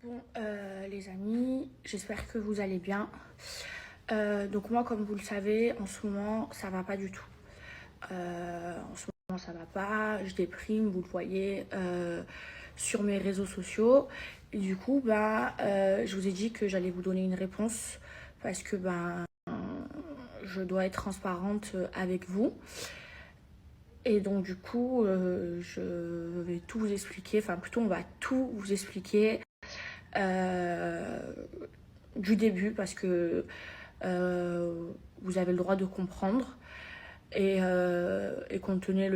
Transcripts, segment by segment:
Bon, les amis, j'espère que vous allez bien. Donc moi, comme vous le savez, en ce moment, ça va pas du tout. En ce moment, ça va pas. Je déprime, vous le voyez, sur mes réseaux sociaux. Et du coup, je vous ai dit que j'allais vous donner une réponse parce que je dois être transparente avec vous. Et donc du coup, je vais tout vous expliquer. Enfin, plutôt, on va tout vous expliquer. Euh, du début parce que vous avez le droit de comprendre et qu'on tenait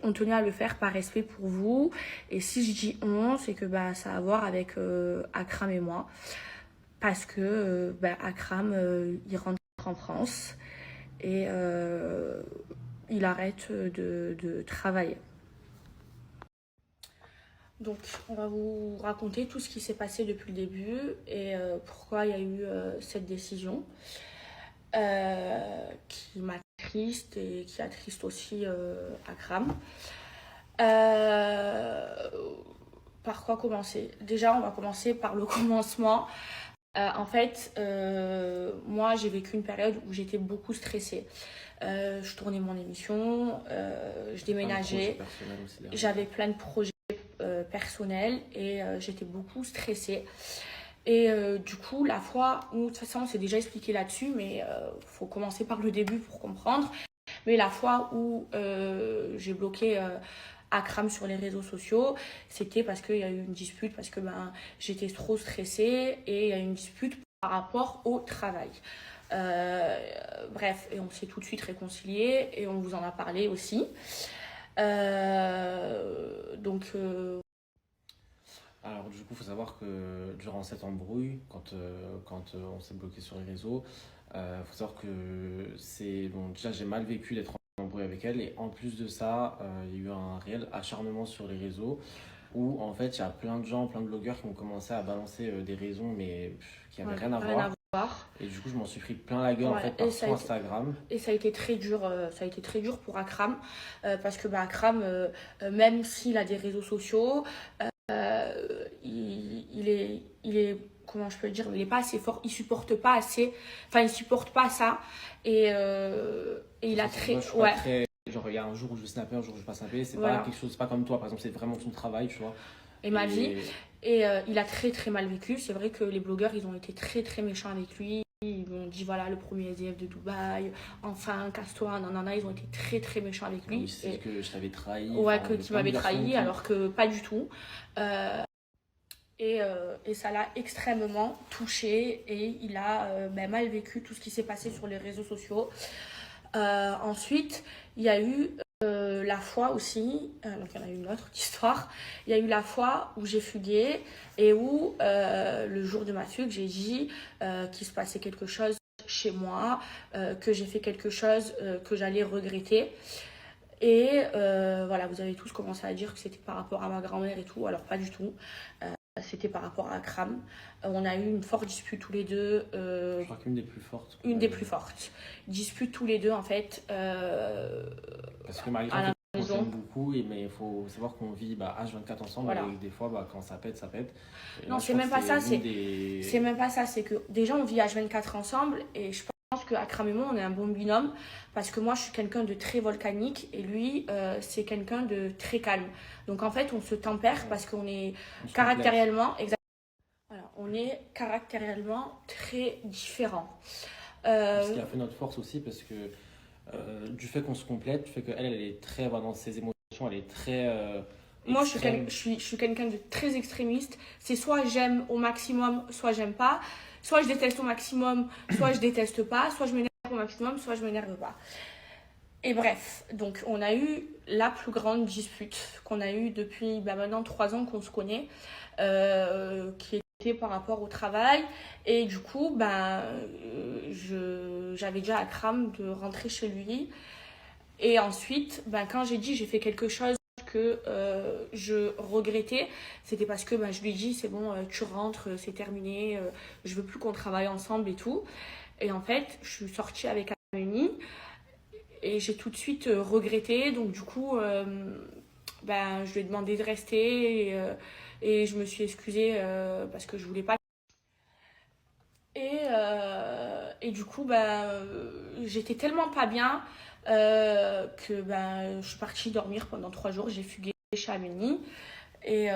on tenait à le faire par respect pour vous. Et si je dis on, c'est que ça a à voir avec Akram et moi. Parce que Akram, il rentre en France et il arrête de travailler. Donc, on va vous raconter tout ce qui s'est passé depuis le début et pourquoi il y a eu cette décision qui m'attriste et qui attriste aussi Akram. Par quoi commencer? Déjà, on va commencer par le commencement. Moi, j'ai vécu une période où j'étais beaucoup stressée. Je tournais mon émission, je déménageais, j'avais plein de projets personnels et j'étais beaucoup stressée. Et du coup, la fois où, de toute façon, on s'est déjà expliqué là-dessus, mais faut commencer par le début pour comprendre. Mais la fois où j'ai bloqué Akram sur les réseaux sociaux, c'était parce qu'il y a eu une dispute, parce que j'étais trop stressée et il y a eu une dispute par rapport au travail. Bref, et on s'est tout de suite réconciliés et on vous en a parlé aussi. Alors du coup, il faut savoir que durant cette embrouille, quand on s'est bloqué sur les réseaux, faut savoir que déjà j'ai mal vécu d'être en embrouille avec elle, et en plus de ça, il y a eu un réel acharnement sur les réseaux où en fait il y a plein de gens, plein de blogueurs qui ont commencé à balancer des raisons qui n'avaient rien à voir. Et du coup, je m'en suis pris plein la gueule en fait par son Instagram. Et ça a été très dur, pour Akram, parce que Akram, même s'il a des réseaux sociaux, il est, comment je peux le dire, il est pas assez fort, il supporte pas ça, et il a très, genre il y a un jour où je vais snapper, un jour où je vais pas snapper, c'est pas quelque chose, c'est pas comme toi par exemple, c'est vraiment ton travail, tu vois. Et ma vie, et il a très très mal vécu. C'est vrai que les blogueurs, ils ont été très très méchants avec lui. Ils m'ont dit voilà, le premier SDF de Dubaï, enfin casse-toi, nanana, ils ont été très très méchants avec lui. Oui, c'est que je t'avais trahi. Ouais, que tu m'avais trahi, alors que pas du tout. Et ça l'a extrêmement touché et il a mal vécu tout ce qui s'est passé sur les réseaux sociaux. Ensuite, il y a eu la fois aussi, donc il y en a eu une autre histoire, il y a eu la fois où j'ai fugué et où le jour de ma fugue, j'ai dit qu'il se passait quelque chose chez moi, que j'ai fait quelque chose que j'allais regretter. Et voilà, vous avez tous commencé à dire que c'était par rapport à ma grand-mère et tout, alors pas du tout. C'était par rapport à Akram. On a eu une forte dispute tous les deux. Je crois qu'une des plus fortes. Une des plus fortes. Dispute tous les deux en fait. Parce que malgré tout, on s'aime beaucoup, mais il faut savoir qu'on vit H24 ensemble, voilà. Et des fois, quand ça pète, ça pète. Et non, c'est même pas ça. C'est même pas ça. C'est que déjà, on vit H24 ensemble et je pense que Akram et moi, on est un bon binôme parce que moi, je suis quelqu'un de très volcanique et lui, c'est quelqu'un de très calme. Donc en fait, on se tempère parce qu'on est caractériellement, voilà, on est caractériellement très différents. Ce qui a fait notre force aussi, parce que du fait qu'on se complète, du fait qu'elle elle est très dans ses émotions, elle est très moi je suis quelqu'un de très extrémiste. C'est soit j'aime au maximum, soit j'aime pas. Soit je déteste au maximum, soit je déteste pas. Soit je m'énerve au maximum, soit je m'énerve pas. Et bref, donc on a eu la plus grande dispute qu'on a eue depuis maintenant 3 ans qu'on se connaît, qui était par rapport au travail. Et du coup, j'avais déjà Akram de rentrer chez lui. Et ensuite, quand j'ai fait quelque chose que je regrettais, c'était parce que je lui ai dit c'est bon, tu rentres, c'est terminé, je veux plus qu'on travaille ensemble et tout. Et en fait, je suis sortie avec Amélie et j'ai tout de suite regretté. Donc du coup, je lui ai demandé de rester Et je me suis excusée parce que je voulais pas. Et du coup, j'étais tellement pas bien que je suis partie dormir pendant 3 jours. J'ai fugué chez Amélie. Et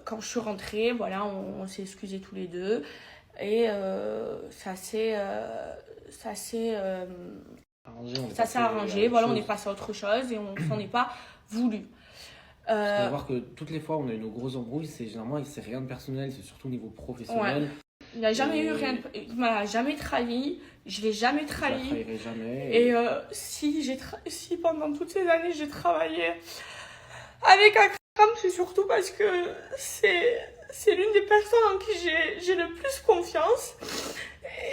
quand je suis rentrée, voilà, on s'est excusés tous les deux. Et ça s'est Arrangé, on est ça s'est passé à arrangé. autre Voilà, on est chose. passé à autre chose et on s'en est pas voulu. Il faut Euh, savoir que toutes les fois où on a eu nos grosses embrouilles, c'est généralement c'est rien de personnel, c'est surtout au niveau ouais. professionnel. Il n'a jamais eu Et rien. Il m'a jamais trahi. Je l'ai jamais je la trahi. trahirai jamais. Et si pendant toutes ces années j'ai travaillé avec Akram, c'est surtout parce que c'est l'une des personnes en qui j'ai le plus confiance.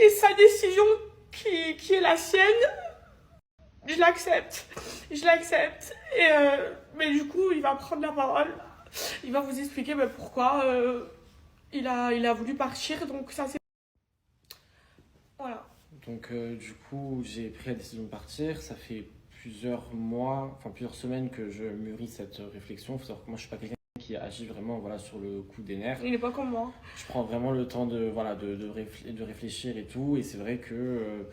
Et sa décision qui est la sienne, je l'accepte. Je l'accepte. Et mais du coup, il va prendre la parole. Il va vous expliquer pourquoi il a voulu partir. Donc ça c'est... Voilà. Donc du coup, j'ai pris la décision de partir. Ça fait plusieurs mois, enfin plusieurs semaines que je mûris cette réflexion. Il faut savoir que moi, je suis pas quelqu'un qui agit vraiment voilà, sur le coup des nerfs. Il n'est pas comme moi. Je prends vraiment le temps de réfléchir et tout. Et c'est vrai que,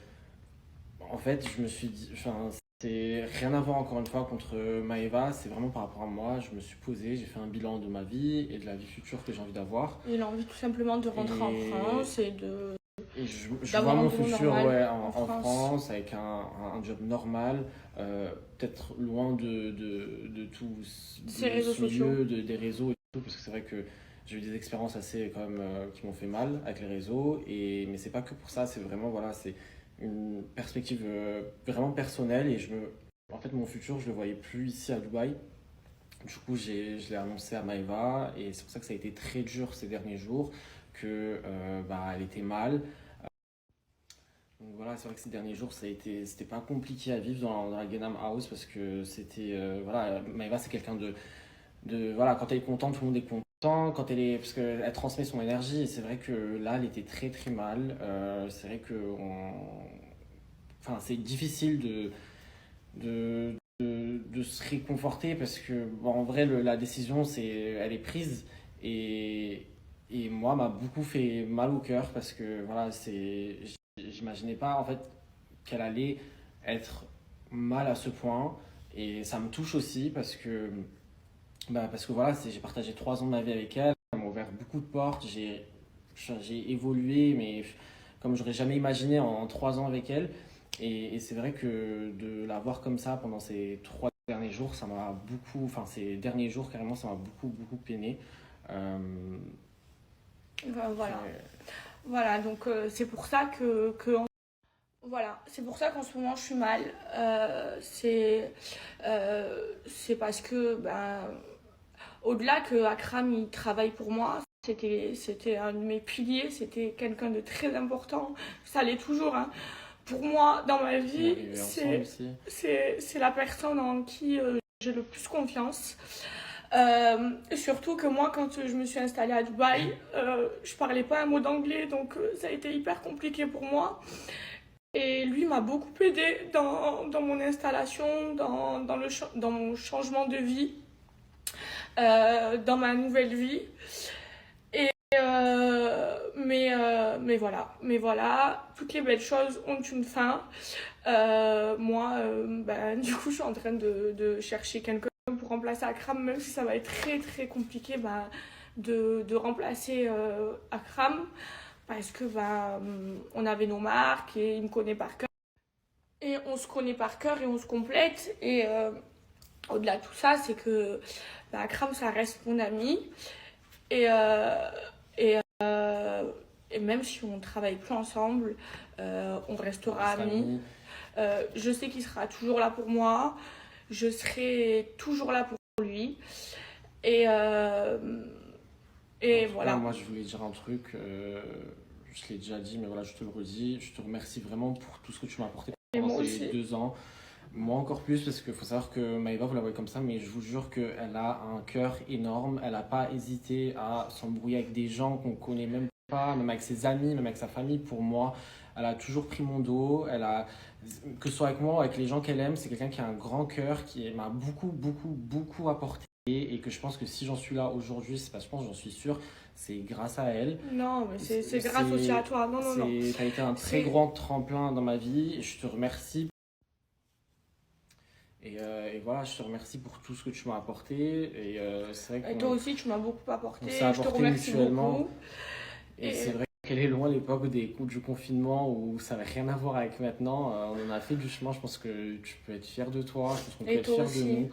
en fait, je me suis dit, enfin, c'est rien à voir encore une fois contre Maëva. C'est vraiment par rapport à moi. Je me suis posé, j'ai fait un bilan de ma vie et de la vie future que j'ai envie d'avoir. Il a envie tout simplement de rentrer en France et de... Et je vois d'avoir un mon boulot futur normal ouais, en en France. France avec un job normal, peut-être loin de tout Ces réseaux ce milieu, sociaux. des réseaux et tout, parce que c'est vrai que j'ai eu des expériences assez quand même, qui m'ont fait mal avec les réseaux, mais c'est pas que pour ça, c'est vraiment voilà, c'est une perspective vraiment personnelle et en fait mon futur je le voyais plus ici à Dubaï. Du coup je l'ai annoncé à Maëva et c'est pour ça que ça a été très dur ces derniers jours, que elle était mal. Donc voilà, c'est vrai que ces derniers jours, c'était pas compliqué à vivre dans la Gangnam House parce que c'était, voilà, Maëva c'est quelqu'un voilà, quand elle est contente, tout le monde est content, parce qu'elle transmet son énergie et c'est vrai que là, elle était très très mal. C'est vrai que, enfin, c'est difficile de se réconforter parce que, bon, en vrai, la décision, elle est prise et moi, m'a beaucoup fait mal au cœur parce que, voilà, j'imaginais pas, en fait, qu'elle allait être mal à ce point. Et ça me touche aussi parce que voilà, j'ai partagé 3 ans de ma vie avec elle. Elle m'a ouvert beaucoup de portes. J'ai évolué, mais comme j'aurais jamais imaginé en 3 ans avec elle. Et c'est vrai que de la voir comme ça pendant ces 3 derniers jours, ça m'a beaucoup, enfin ces derniers jours carrément, ça m'a beaucoup, beaucoup peiné. Euh, Voilà. c'est- Voilà, donc c'est pour ça voilà, c'est pour ça qu'en ce moment je suis mal. C'est parce que, au-delà que Akram il travaille pour moi, c'était un de mes piliers, c'était quelqu'un de très important. Ça l'est toujours, hein. Pour moi, dans ma on est vie, arrivé ensemble aussi. c'est la personne en qui j'ai le plus confiance. Surtout que moi, quand je me suis installée à Dubaï, je parlais pas un mot d'anglais, donc ça a été hyper compliqué pour moi. Et lui m'a beaucoup aidé dans mon installation, dans mon changement de vie, dans ma nouvelle vie. Et mais voilà, toutes les belles choses ont une fin. Moi, du coup, je suis en train de chercher quelqu'un pour remplacer Akram, même si ça va être très très compliqué de remplacer Akram, parce que on avait nos marques et il me connaît par cœur. Et on se connaît par cœur et on se complète. Et au-delà de tout ça, c'est que Akram, ça reste mon ami. Et, et, et même si on ne travaille plus ensemble, on restera amis. Je sais qu'il sera toujours là pour moi. Je serai toujours là pour lui. Et, En tout voilà. cas, moi, je voulais dire un truc. Je l'ai déjà dit, mais voilà, je te le redis. Je te remercie vraiment pour tout ce que tu m'as apporté Et pendant moi ces aussi. 2 ans. Moi encore plus, parce qu'il faut savoir que Maëva, vous la voyez comme ça, mais je vous jure qu'elle a un cœur énorme. Elle n'a pas hésité à s'embrouiller avec des gens qu'on connaît même pas, même avec ses amis, même avec sa famille. Pour moi, elle a toujours pris mon dos. Que ce soit avec moi ou avec les gens qu'elle aime, c'est quelqu'un qui a un grand cœur, qui m'a beaucoup, beaucoup, beaucoup apporté. et que je pense que si j'en suis là aujourd'hui, c'est parce que je pense, j'en suis sûr, c'est grâce à elle. Non, mais c'est grâce aussi à toi. Non, non, non. Ça a été un très grand tremplin dans ma vie et je te remercie. Et voilà, je te remercie pour tout ce que tu m'as apporté. C'est vrai Et toi aussi, tu m'as beaucoup apporté. on s'est Je te apporté remercie mutuellement. beaucoup. Et c'est vrai qu'elle est loin l'époque du confinement où ça n'avait rien à voir avec maintenant. On en a fait du chemin. Je pense que tu peux être fier de toi. Je pense qu'on peut Et être toi fier aussi. de nous.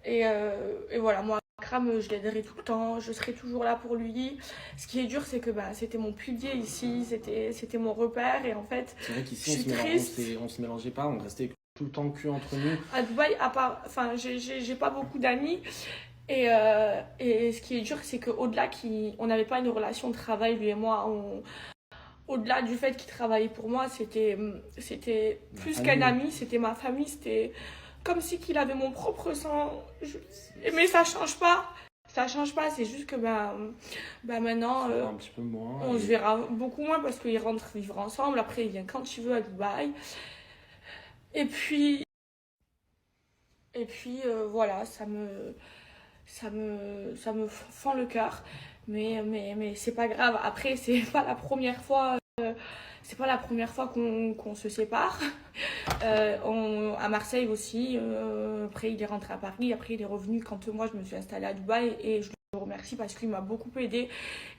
Et voilà, moi, Akram, je l'aiderai tout le temps. Je serai toujours là pour lui. Ce qui est dur, c'est que c'était mon pilier ici. C'était mon repère. Et en fait, C'est vrai je qu'ici, suis triste. on se mélangeait pas. On restait tout le temps que entre nous. À Dubaï, à part, enfin, j'ai pas beaucoup d'amis. Et ce qui est dur, c'est qu'au-delà, on n'avait pas une relation de travail, lui et moi. Au-delà du fait qu'il travaillait pour moi, c'était plus qu'un ami, c'était ma famille, c'était comme si qu'il avait mon propre sang. Mais ça change pas. Ça change pas, c'est juste que maintenant, Un petit peu moins. on se verra beaucoup moins parce qu'ils rentrent vivre ensemble. Après, il vient quand il veut à Dubaï. Et puis voilà, ça me fend le cœur. Mais c'est pas grave. Après, c'est pas la première fois. C'est pas la première fois qu'on se sépare. À Marseille aussi. Après, il est rentré à Paris. Après, il est revenu quand moi, je me suis installée à Dubaï. Et je le remercie parce qu'il m'a beaucoup aidé.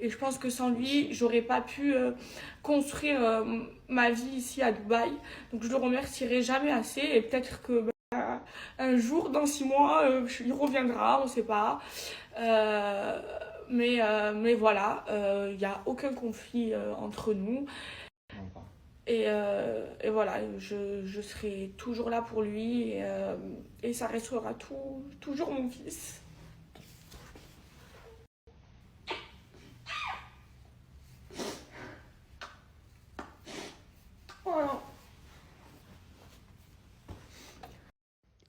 Et je pense que sans lui, j'aurais pas pu construire ma vie ici à Dubaï. Donc, je le remercierai jamais assez. Et peut-être que un jour, dans 6 mois, il reviendra, on sait pas. Mais voilà, il n'y a aucun conflit entre nous. Et voilà, je serai toujours là pour lui et ça restera toujours mon fils. Voilà.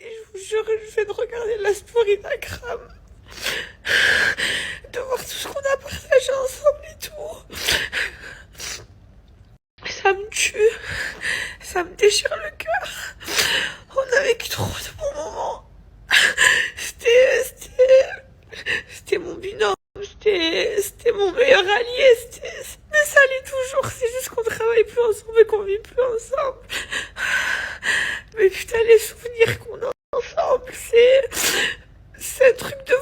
Et je vous jure, je fais de regarder la story d'Akram, de voir tout ce qu'on a partagé ensemble et tout. Ça me tue, ça me déchire le cœur. On a vécu trop de bons moments. C'était mon binôme, c'était mon meilleur allié. Mais ça l'est toujours, c'est juste qu'on travaille plus ensemble et qu'on vit plus ensemble. Mais putain, les souvenirs qu'on a ensemble, c'est un truc de